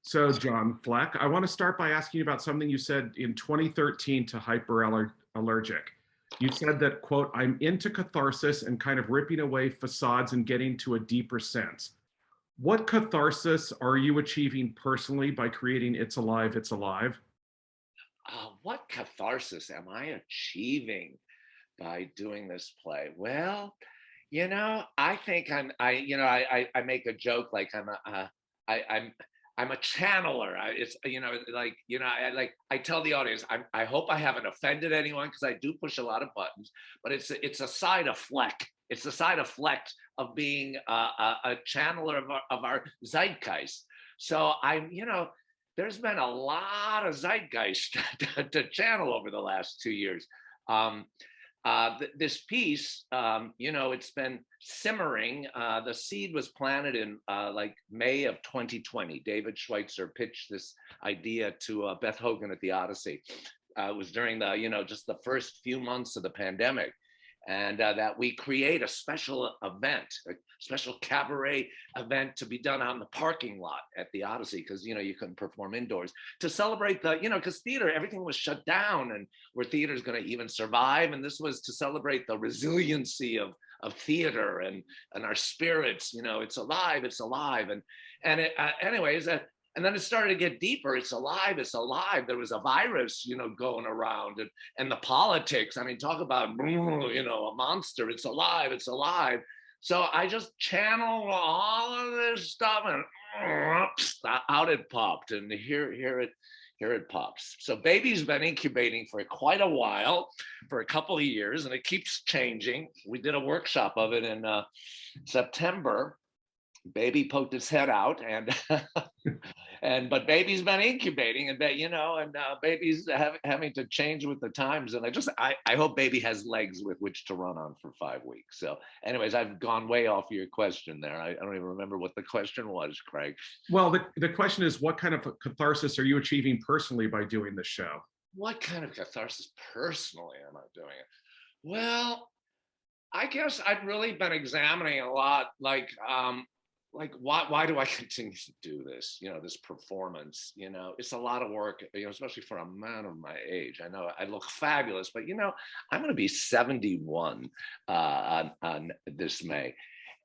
So, John Fleck, I want to start by asking you about something you said in 2013 to Hyperallergic. You said that, quote, I'm into catharsis and kind of ripping away facades and getting to a deeper sense. What catharsis are you achieving personally by creating It's Alive, It's Alive? What catharsis am I achieving by doing this play? Well, I think I make a joke like I, I'm a channeler. It's I tell the audience I hope I haven't offended anyone because I do push a lot of buttons, but it's a side of Fleck. It's the side of Fleck of being a channeler of our zeitgeist. So there's been a lot of zeitgeist to channel over the last 2 years. This piece, it's been simmering. The seed was planted in like May of 2020. David Schweitzer pitched this idea to Beth Hogan at the Odyssey. It was during just the first few months of the pandemic. And that we create a special event, a special cabaret event to be done on the parking lot at the Odyssey, because you couldn't perform indoors, to celebrate because theater, everything was shut down, and were theaters going to even survive? And this was to celebrate the resiliency of theater and our spirits. It's alive, it's alive, and anyways. And then it started to get deeper. It's alive. It's alive. There was a virus, going around, and the politics. I mean, talk about, a monster. It's alive. It's alive. So I just channeled all of this stuff, and out it popped. And here it pops. So Baby's been incubating for quite a while, for a couple of years, and it keeps changing. We did a workshop of it in September. Baby poked his head out, but Baby's been incubating, and Baby's having to change with the times. And I hope Baby has legs with which to run on for 5 weeks. So anyways, I've gone way off your question there. I don't even remember what the question was, Craig. Well, the question is, what kind of catharsis are you achieving personally by doing this show? What kind of catharsis personally am I doing it? Well, I guess I've really been examining a lot, like why do I continue to do this? This performance. It's a lot of work. Especially for a man of my age. I know I look fabulous, but I'm going to be 71 on this May,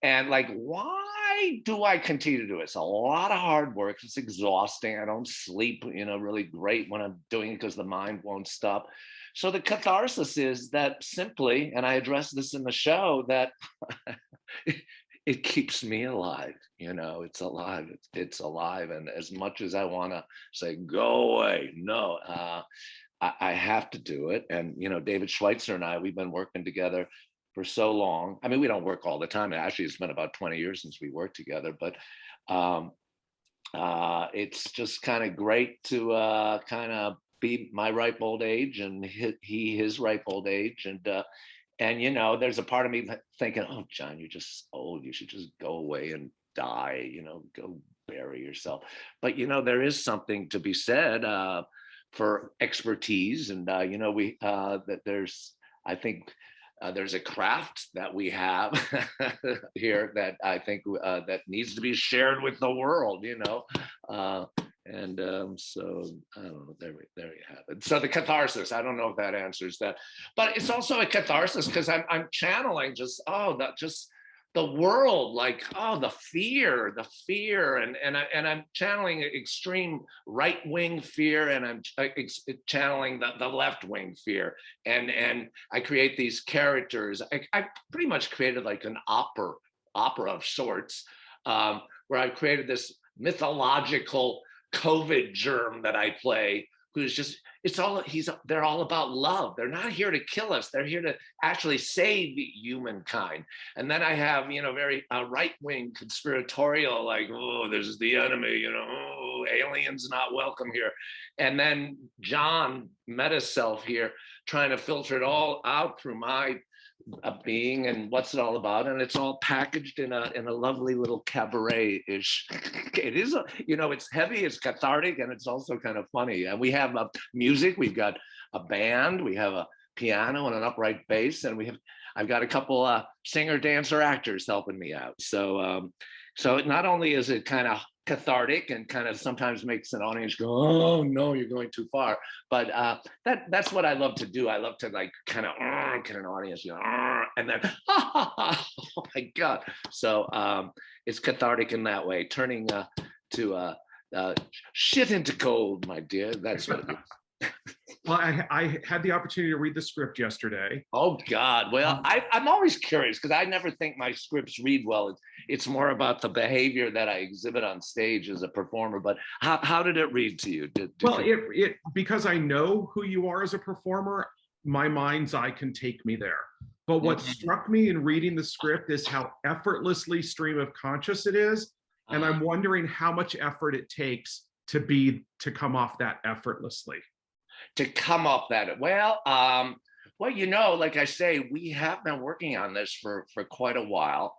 and why do I continue to do it? It's a lot of hard work. It's exhausting. I don't sleep, really great when I'm doing it because the mind won't stop. So the catharsis is that simply, and I address this in the show, that it keeps me alive. It's alive. It's alive. And as much as I want to say, go away, no, I have to do it. And, David Schweitzer and I, we've been working together for so long. I mean, we don't work all the time. Actually, it's been about 20 years since we worked together, but it's just kind of great to kind of be my ripe old age, and his ripe old age. And there's a part of me thinking, oh, John, you're just old. You should just go away and die, go bury yourself. But, there is something to be said for expertise. And, that there's a craft that we have here that I think that needs to be shared with the world, so I don't know. There you have it. So the catharsis. I don't know if that answers that, but it's also a catharsis because I'm channeling just the world, the fear, and I'm channeling extreme right wing fear, and I'm channeling the left wing fear, and I create these characters. I pretty much created like an opera of sorts, where I've created this mythological COVID germ that I play, who's just, they're all about love. They're not here to kill us. They're here to actually save humankind. And then I have, very right-wing conspiratorial, oh, this is the enemy, oh, aliens not welcome here. And then John Metaself here, trying to filter it all out through my being and what's it all about, and it's all packaged in a lovely little cabaret-ish. It is it's heavy, it's cathartic, and it's also kind of funny. And we have music. We've got a band, we have a piano and an upright bass, and I've got a couple singer, dancer, actors helping me out. So not only is it kind of cathartic and kind of sometimes makes an audience go, oh no, you're going too far. But that's what I love to do. I love to like kind of get an audience, you know, and then oh my God. So it's cathartic in that way, turning to shit into gold, my dear. That's what it is. Well, I had the opportunity to read the script yesterday. Oh God! Well, I'm always curious because I never think my scripts read well. It's more about the behavior that I exhibit on stage as a performer. But how did it read to you? It because I know who you are as a performer, my mind's eye can take me there. But what struck me in reading the script is how effortlessly stream of conscious it is, and I'm wondering how much effort it takes to come off that effortlessly. To come off that well, you know, like I say, we have been working on this for quite a while,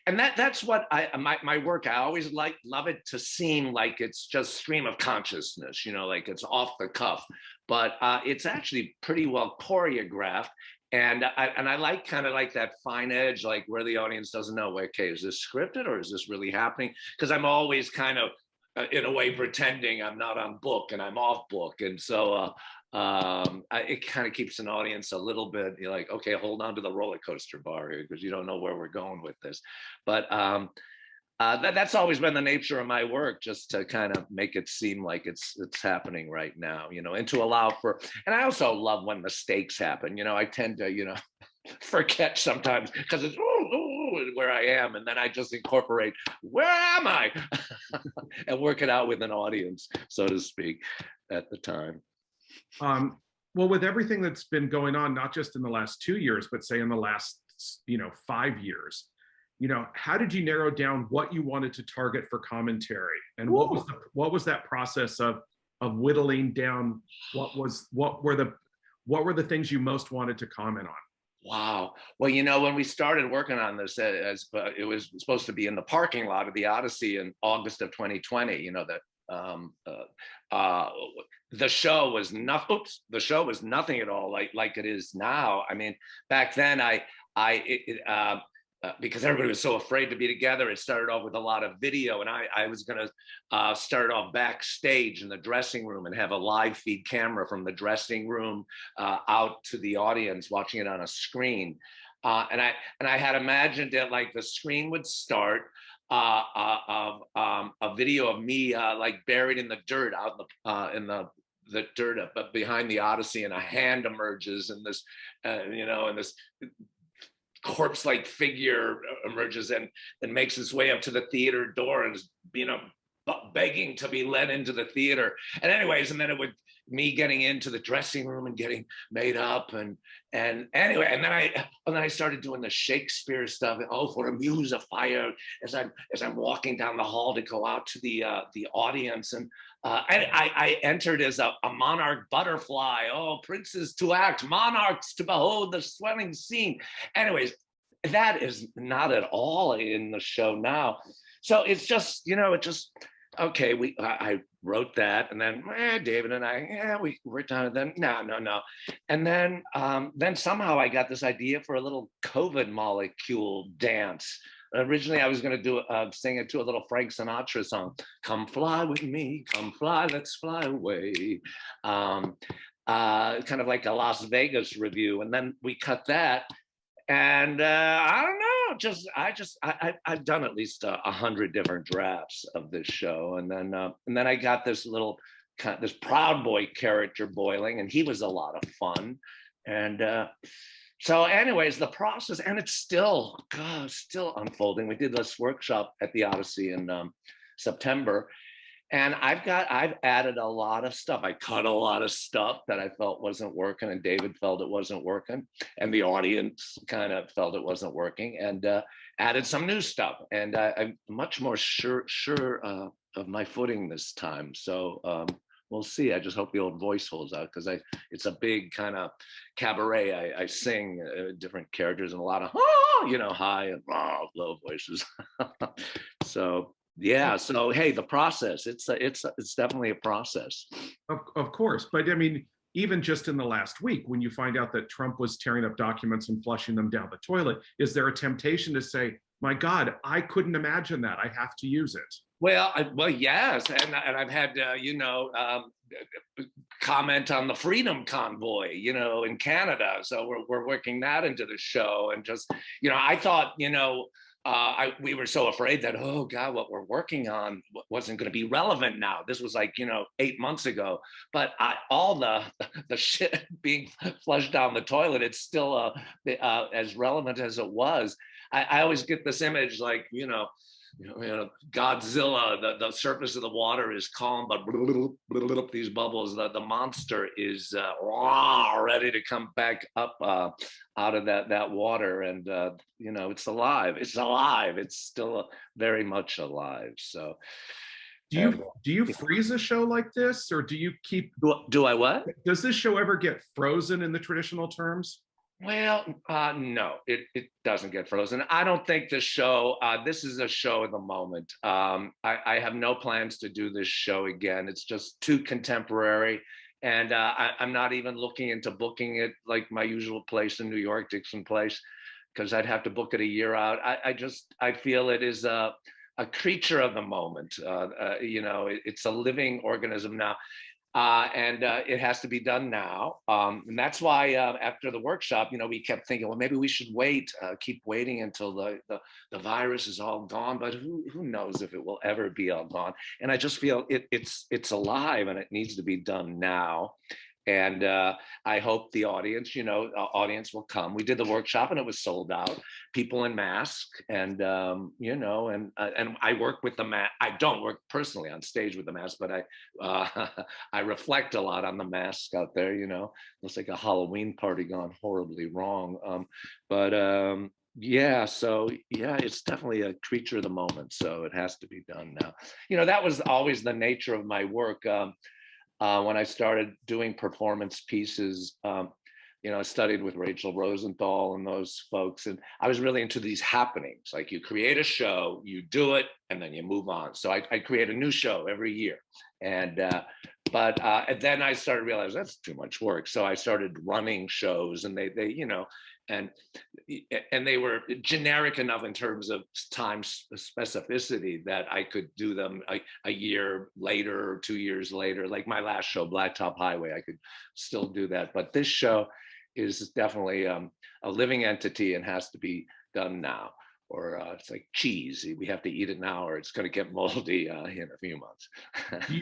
and that's what my work. I always love it to seem like it's just stream of consciousness, you know, like it's off the cuff, but it's actually pretty well choreographed. And I like kind of like that fine edge, like where the audience doesn't know, okay, is this scripted or is this really happening? Because I'm always kind of in a way pretending I'm not on book and I'm off book, and so it kind of keeps an audience a little bit, you're like, okay, hold on to the roller coaster bar here because you don't know where we're going with this. But that's always been the nature of my work, just to kind of make it seem like it's happening right now, you know, and to allow for. And I also love when mistakes happen. You know, I tend to, you know, forget sometimes because it's where I am, and then I just incorporate where am I and work it out with an audience, so to speak, at the time. Well, with everything that's been going on, not just in the last 2 years, but say in the last 5 years, you know, how did you narrow down what you wanted to target for commentary, and what was that process of whittling down what were the things you most wanted to comment on? Wow. Well, you know, when we started working on this, as it was supposed to be in the parking lot of the Odyssey in August of 2020, you know, that the show was nothing at all like it is now. I mean, back then because everybody was so afraid to be together, it started off with a lot of video, and I was going to start off backstage in the dressing room and have a live feed camera from the dressing room out to the audience watching it on a screen. And I had imagined that like the screen would start of a video of me like buried in the dirt out in the dirt but behind the Odyssey, and a hand emerges, and this and this corpse-like figure emerges and makes its way up to the theater door and is, you know, begging to be let into the theater. And anyways, and then it would me getting into the dressing room and getting made up and anyway, and then I started doing the Shakespeare stuff. Oh, for a muse of fire, as I'm walking down the hall to go out to the audience, and I entered as a monarch butterfly. Oh, princes to act, monarchs to behold the swelling scene. Anyways, that is not at all in the show now. So it's just, you know, okay, I wrote that, and then David and I, we worked on it. Then no, and then somehow I got this idea for a little COVID molecule dance. Originally, I was going to do sing it to a little Frank Sinatra song. Come fly with me, come fly, let's fly away. Kind of like a Las Vegas review, and then we cut that. And I don't know. I've done at least 100 different drafts of this show, and then I got this little this Proud Boy character boiling, and he was a lot of fun. And so, anyways, the process, and it's still unfolding. We did this workshop at the Odyssey in September. And I've added a lot of stuff. I cut a lot of stuff that I felt wasn't working, and David felt it wasn't working, and the audience kind of felt it wasn't working, and added some new stuff. And I'm much more sure of my footing this time. So we'll see. I just hope the old voice holds out, because it's a big kind of cabaret. I sing different characters and a lot of high and low voices. So. Yeah. So, hey, the process, it's definitely a process. Of course. But I mean, even just in the last week, when you find out that Trump was tearing up documents and flushing them down the toilet, is there a temptation to say, my God, I couldn't imagine that, I have to use it? Well, yes, and I've had comment on the Freedom Convoy, in Canada. So we're working that into the show, and just I thought we were so afraid that, oh God, what we're working on wasn't going to be relevant now. This was like 8 months ago, but all the shit being flushed down the toilet, it's still as relevant as it was. I always get this image like Godzilla, the surface of the water is calm, but these bubbles, the monster is ready to come back up out of that water, and it's alive. It's still very much alive. So Do you freeze a show like this, or do you keep? Do I what? Does this show ever get frozen in the traditional terms? Well, no, it doesn't get frozen. I don't think this show, this is a show of the moment. I have no plans to do this show again. It's just too contemporary. And I'm not even looking into booking it like my usual place in New York, Dixon Place, because I'd have to book it a year out. I feel it is a creature of the moment. It's a living organism now. And it has to be done now. And that's why after the workshop, we kept thinking, well, maybe we should keep waiting until the virus is all gone. But who knows if it will ever be all gone? And I just feel it's alive, and it needs to be done now. And I hope the audience will come. We did the workshop and it was sold out. People in masks, and and I work with the mask. I don't work personally on stage with the mask, but I reflect a lot on the mask out there. Looks like a Halloween party gone horribly wrong. It's definitely a creature of the moment. So it has to be done now. That was always the nature of my work. When I started doing performance pieces, I studied with Rachel Rosenthal and those folks, and I was really into these happenings. Like, you create a show, you do it, and then you move on. So I create a new show every year, and then I started realizing that's too much work. So I started running shows, and they and they were generic enough in terms of time specificity that I could do them a year later or 2 years later. Like my last show, Blacktop Highway, I could still do that. But this show is definitely a living entity and has to be done now. Or it's like cheese. We have to eat it now, or it's going to get moldy in a few months.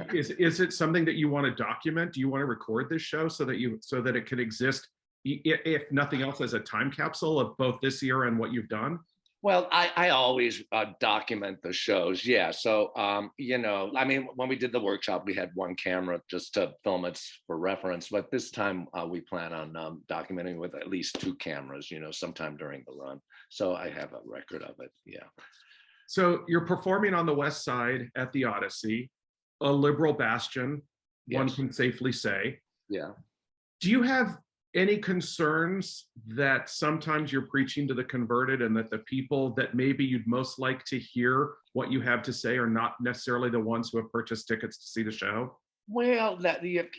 Is it something that you want to document? Do you want to record this show so that it can exist, if nothing else, as a time capsule of both this year and what you've done? Well, I always document the shows. Yeah. So, when we did the workshop, we had one camera just to film it for reference. But this time we plan on documenting with at least 2 cameras, sometime during the run. So I have a record of it. Yeah. So you're performing on the West Side at the Odyssey, a liberal bastion, yes, one can safely say. Yeah. Do you have any concerns that sometimes you're preaching to the converted, and that the people that maybe you'd most like to hear what you have to say are not necessarily the ones who have purchased tickets to see the show? Well,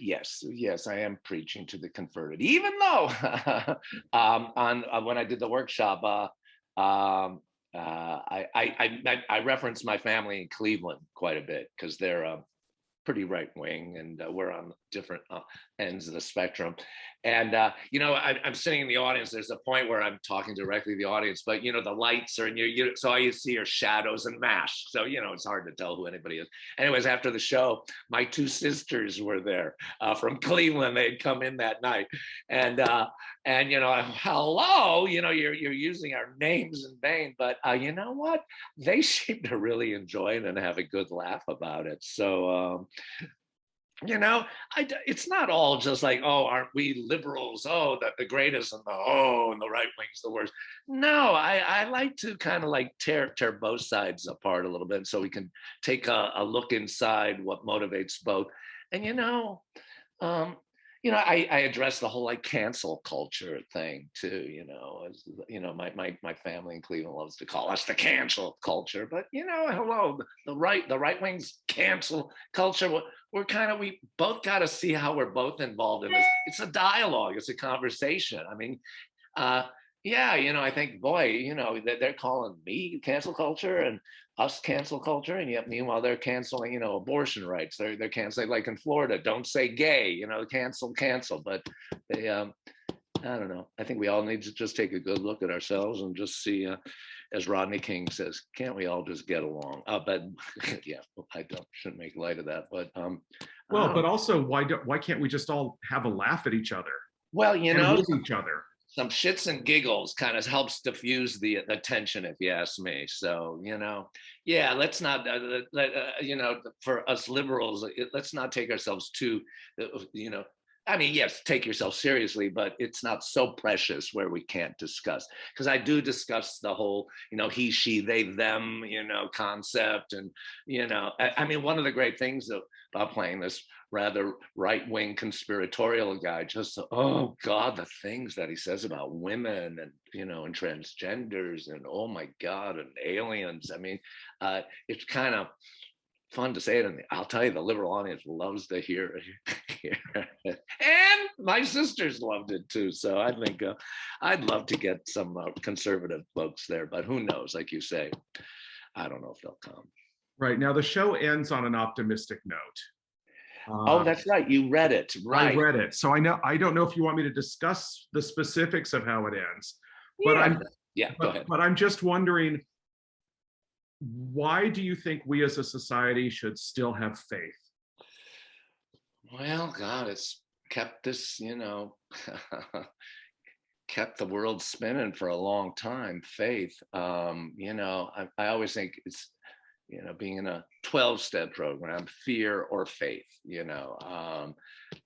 yes, I am preaching to the converted, even though when I did the workshop, I referenced my family in Cleveland quite a bit, because they're pretty right wing, and we're on different ends of the spectrum. And I'm sitting in the audience. There's a point where I'm talking directly to the audience, but the lights are in you, so all you see are shadows and masks. So it's hard to tell who anybody is. Anyways, after the show, my 2 sisters were there from Cleveland. They had come in that night, and hello, you're using our names in vain, but you know what? They seem to really enjoy it and have a good laugh about it. So. It's not all just like, oh, aren't we liberals? Oh, the greatest, and the right wing's the worst. No, I like to kind of like tear both sides apart a little bit, so we can take a look inside what motivates both. And I address the whole like cancel culture thing too. My family in Cleveland loves to call us the cancel culture, but hello, the right wing's cancel culture. We both got to see how we're both involved in this. It's a dialogue. It's a conversation. I mean, Yeah, I think, boy, they're calling me cancel culture and us cancel culture, and yet meanwhile they're canceling, abortion rights. They're canceling, like in Florida, don't say gay, cancel. But they, I don't know. I think we all need to just take a good look at ourselves and just see, as Rodney King says, can't we all just get along? But yeah, shouldn't make light of that. But Well, but also, why can't we just all have a laugh at each other well, and with each other? some shits and giggles kind of helps diffuse the tension, if you ask me. So, yeah, let's not, for us liberals, let's not take ourselves too, I mean, yes, take yourself seriously, but it's not so precious where we can't discuss. Because I do discuss the whole, he, she, they, them, concept. And, I mean, one of the great things about playing this rather right-wing conspiratorial guy, just, oh God, the things that he says about women and, and transgenders and, oh my God, and aliens. I mean, it's kind of fun to say it, and I'll tell you, the liberal audience loves to hear it. And my sisters loved it too. So I think I'd love to get some conservative folks there, but who knows? Like you say, I don't know if they'll come. Right. Now the show ends on an optimistic note. Oh, that's right. You read it, right? I read it, so I don't know if you want me to discuss the specifics of how it ends, but go ahead. But I'm just wondering, why do you think we as a society should still have faith? Well, God, it's kept this, kept the world spinning for a long time. Faith, I always think it's, being in a 12-step program, fear or faith,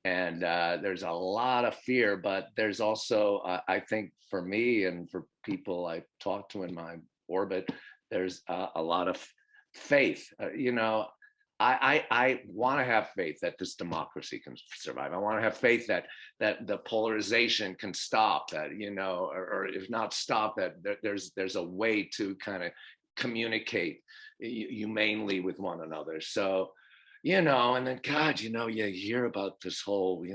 and there's a lot of fear, but there's also, I think for me and for people I talk to in my orbit, there's a lot of faith. I want to have faith that this democracy can survive. I want to have faith that the polarization can stop, that, or if not stop, that there's a way to kind of communicate humanely with one another. So, and then God, you hear about this whole,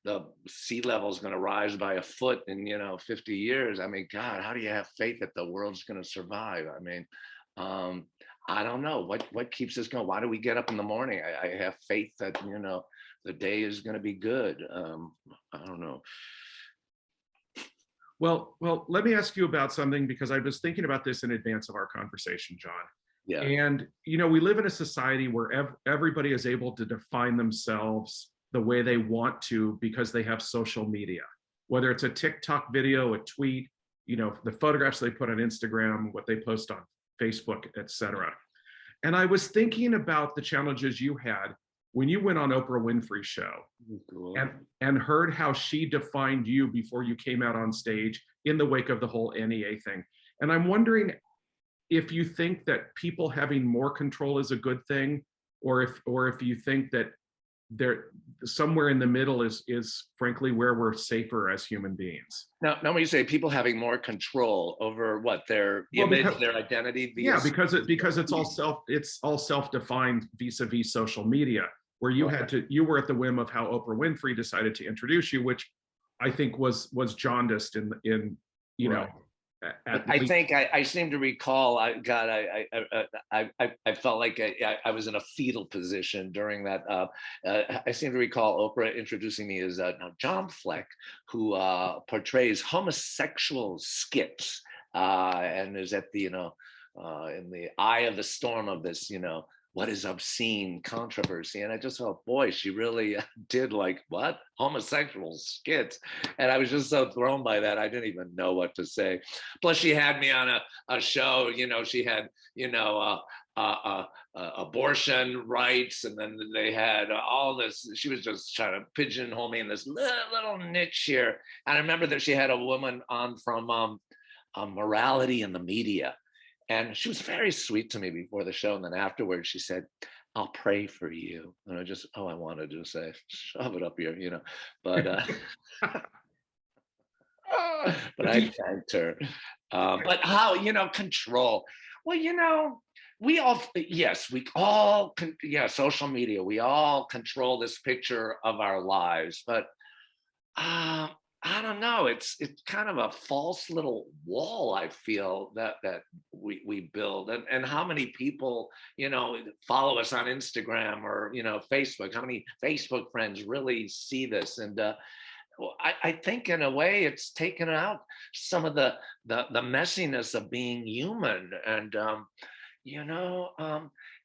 the sea level is going to rise by a foot in 50 years. I mean, God, how do you have faith that the world's going to survive? I mean, I don't know what keeps us going. Why do we get up in the morning? I have faith that the day is going to be good. I don't know. Well, let me ask you about something, because I was thinking about this in advance of our conversation, John. Yeah. And we live in a society where everybody is able to define themselves the way they want to because they have social media, whether it's a TikTok video, a tweet, the photographs they put on Instagram, what they post on Facebook, etc. And I was thinking about the challenges you had when you went on Oprah Winfrey's show, cool. and heard how she defined you before you came out on stage in the wake of the whole NEA thing. And I'm wondering if you think that people having more control is a good thing, or if you think that there somewhere in the middle is frankly where we're safer as human beings. Now when you say people having more control over what their image, their identity, because it's all self-defined vis-a-vis social media, where you you were at the whim of how Oprah Winfrey decided to introduce you, which I think was jaundiced in right. I think I seem to recall. I felt like I was in a fetal position during that. I seem to recall Oprah introducing me as John Fleck, who portrays homosexual skits and is at the in the eye of the storm of this what is obscene controversy. And I just thought, boy, she really did like what? Homosexual skits. And I was just so thrown by that. I didn't even know what to say. Plus she had me on a show, she had, abortion rights. And then they had all this, she was just trying to pigeonhole me in this little niche here. And I remember that she had a woman on from morality in the media. And she was very sweet to me before the show. And then afterwards she said, I'll pray for you. And I wanted to say, shove it up here, but, but I thanked her. But how, control. Well, social media, we all control this picture of our lives, but I don't know. It's kind of a false little wall, I feel, that we build. And how many people, follow us on Instagram or, Facebook? How many Facebook friends really see this? And well, I think in a way it's taken out some of the messiness of being human, and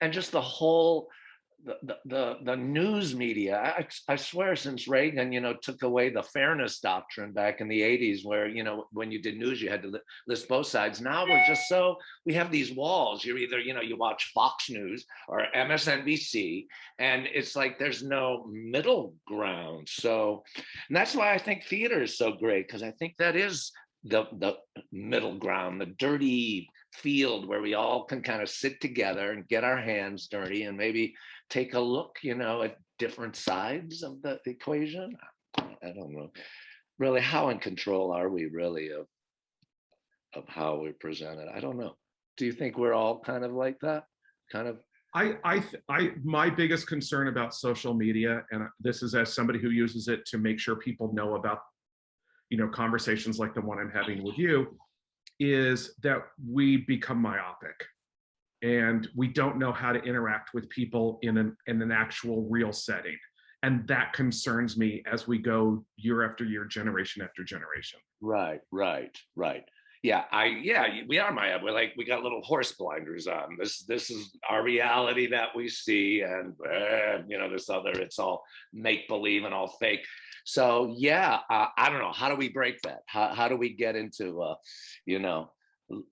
and just the whole the news media. I swear, since Reagan, took away the fairness doctrine back in the 80s, where, when you did news, you had to list both sides. Now we have these walls. You're either, you watch Fox News or MSNBC, and it's like there's no middle ground. So, and that's why I think theater is so great, because I think that is the middle ground, the dirty field where we all can kind of sit together and get our hands dirty and maybe take a look, at different sides of the equation. I don't know. Really, how in control are we really of how we present it? I don't know. Do you think we're all kind of like that? Kind of? My biggest concern about social media, and this is as somebody who uses it to make sure people know about, conversations like the one I'm having with you, is that we become myopic and we don't know how to interact with people in an actual real setting. And that concerns me as we go year after year, generation after generation. Right. Yeah, we are myopic. We got little horse blinders on. This is our reality that we see, and this other, it's all make believe and all fake. So yeah, I don't know. How do we break that? How do we get into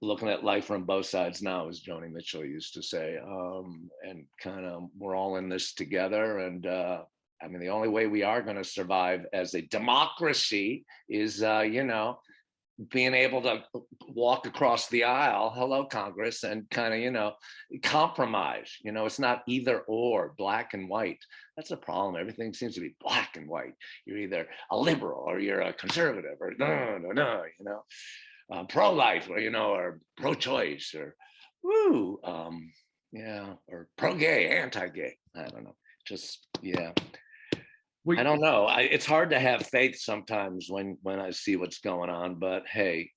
looking at life from both sides now, as Joni Mitchell used to say, and kind of we're all in this together. And I mean, the only way we are going to survive as a democracy is being able to walk across the aisle, hello Congress, and kind of compromise. It's not either or, black and white. That's a problem. Everything seems to be black and white. You're either a liberal or you're a conservative, or no, pro-life, or pro-choice, or or pro-gay, anti-gay. I don't know. Just I don't know. It's hard to have faith sometimes when I see what's going on. But hey,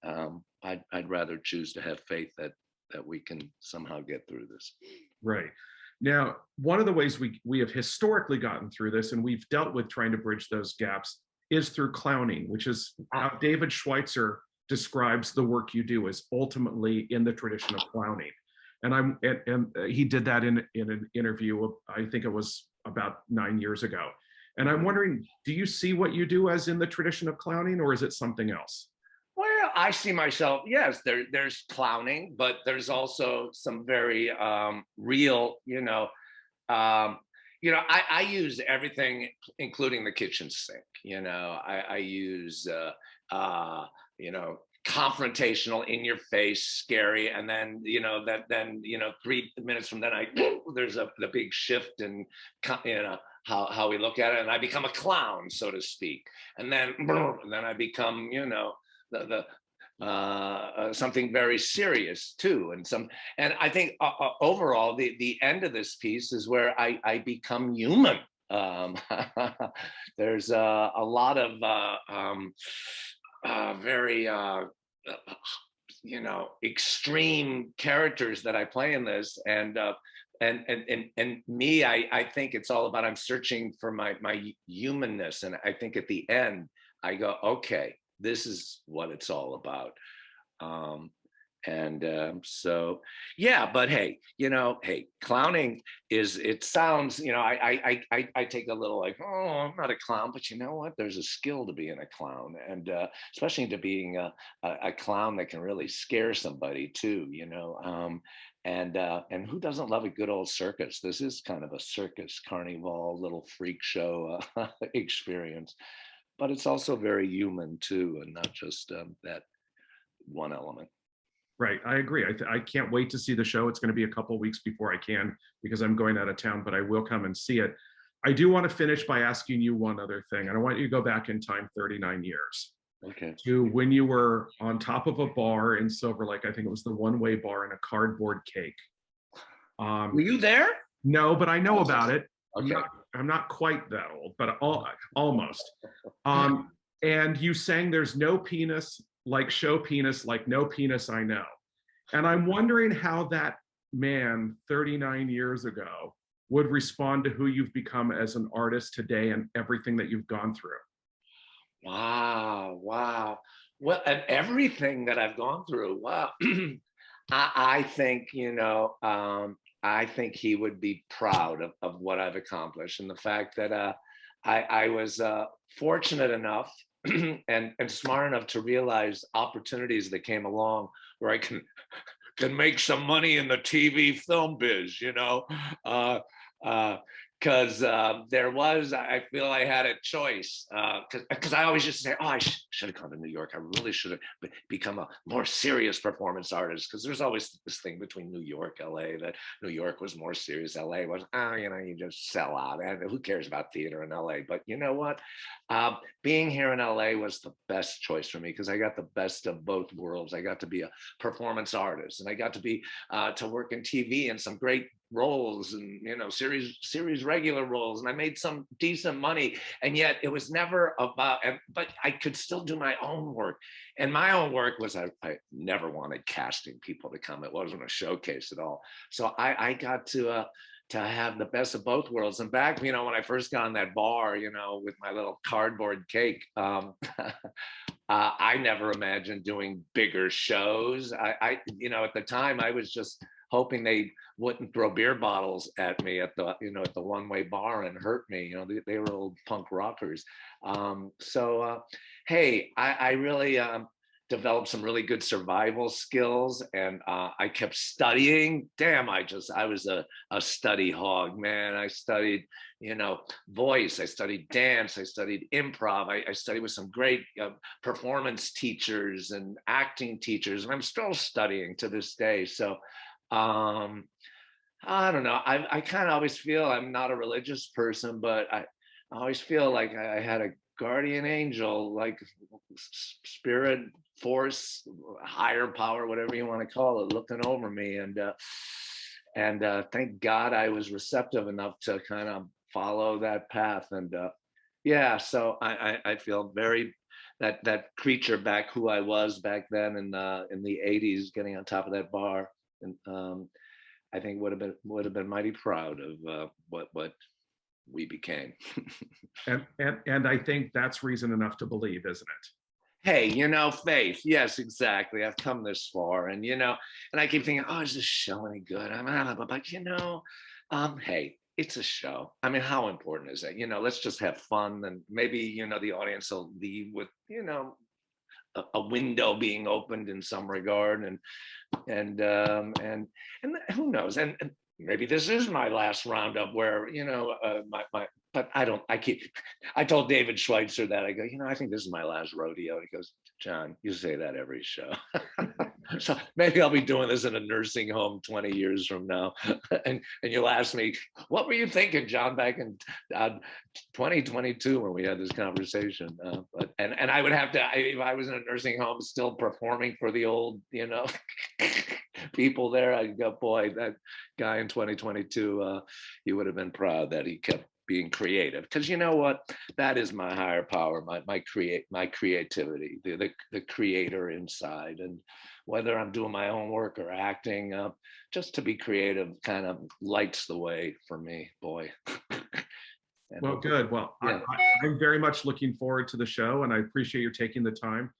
I'd rather choose to have faith that we can somehow get through this. Right. Now, one of the ways we have historically gotten through this, and we've dealt with trying to bridge those gaps, is through clowning, which is how David Schweitzer describes the work you do as ultimately in the tradition of clowning. And he did that in an interview, I think it was about 9 years ago. And I'm wondering, do you see what you do as in the tradition of clowning, or is it something else? Well, I see myself, yes, there's clowning, but there's also some very real, I use everything, including the kitchen sink. I use, confrontational, in your face, scary, and then 3 minutes from then there's the big shift in how we look at it, and I become a clown, so to speak, and then I become something very serious too, and I think overall the end of this piece is where I become human. There's a lot of very extreme characters that I play in this, and me, I think it's all about, I'm searching for my humanness, and I think at the end I go, okay, this is what it's all about. So yeah, but hey, clowning is, it sounds, I take a little like, oh, I'm not a clown, but you know what? There's a skill to being a clown, and especially to being a clown that can really scare somebody too, and who doesn't love a good old circus? This is kind of a circus, Carnivale, little freak show experience, but it's also very human too, and not just that one element. Right, I agree. I can't wait to see the show. It's going to be a couple of weeks before I can, because I'm going out of town, but I will come and see it. I do want to finish by asking you one other thing, and I want you to go back in time 39 years. Okay. To when you were on top of a bar in Silver Lake. I think it was the One-Way Bar, in a cardboard cake. Were you there? No, but I know about it. Okay. I'm not quite that old, but almost. And you sang "There's no penis like show penis like no penis I know." And I'm wondering how that man 39 years ago would respond to who you've become as an artist today and everything that you've gone through. Wow, wow. Well, and everything that I've gone through, wow. I think, I think he would be proud of what I've accomplished, and the fact that I was fortunate enough and smart enough to realize opportunities that came along where I can make some money in the TV film biz, uh, because there was, I feel I had a choice, because I always used to say, oh, I should have gone to New York. I really should have become a more serious performance artist, because there's always this thing between New York, LA, that New York was more serious. LA was, you just sell out. And who cares about theater in LA? But you know what? Being here in LA was the best choice for me, because I got the best of both worlds. I got to be a performance artist, and I got to be to work in TV and some great roles, and series regular roles, and I made some decent money, and yet it was never about, but I could still do my own work. And my own work was, I never wanted casting people to come. It wasn't a showcase at all. So I got to have the best of both worlds. And back, when I first got on that bar, with my little cardboard cake, I never imagined doing bigger shows. At the time, I was just hoping they wouldn't throw beer bottles at me at the one-way bar and hurt me. They were old punk rockers. Hey, I really developed some really good survival skills, and I kept studying. Damn, I was a study hog, man. I studied, voice, I studied dance, I studied improv, I studied with some great performance teachers and acting teachers, and I'm still studying to this day. So I don't know. I kind of always feel, I'm not a religious person, but I always feel like I had a guardian angel, like spirit, force, higher power, whatever you want to call it, looking over me. And thank God I was receptive enough to kind of follow that path. And yeah, so I feel very, that creature back, who I was back then in the 80s, getting on top of that bar. And I think would have been mighty proud of what we became. and I think that's reason enough to believe, isn't it? Hey, faith. Yes, exactly. I've come this far, and and I keep thinking, oh, is this show any good? But hey, it's a show. I mean, how important is that? Let's just have fun, and maybe the audience will leave with a window being opened in some regard, and who knows, and maybe this is my last roundup where but I told David Schweitzer that, I go, I think this is my last rodeo. He goes, John, you say that every show. So maybe I'll be doing this in a nursing home 20 years from now. And you'll ask me, what were you thinking, John, back in 2022 when we had this conversation? But I would have to, if I was in a nursing home still performing for the old, people there, I'd go, boy, that guy in 2022, he would have been proud that he kept being creative, because you know what, that is my higher power, my creativity, the creator inside. And whether I'm doing my own work or acting, just to be creative kind of lights the way for me, boy. Well, good. Well, yeah. I'm very much looking forward to the show, and I appreciate you taking the time.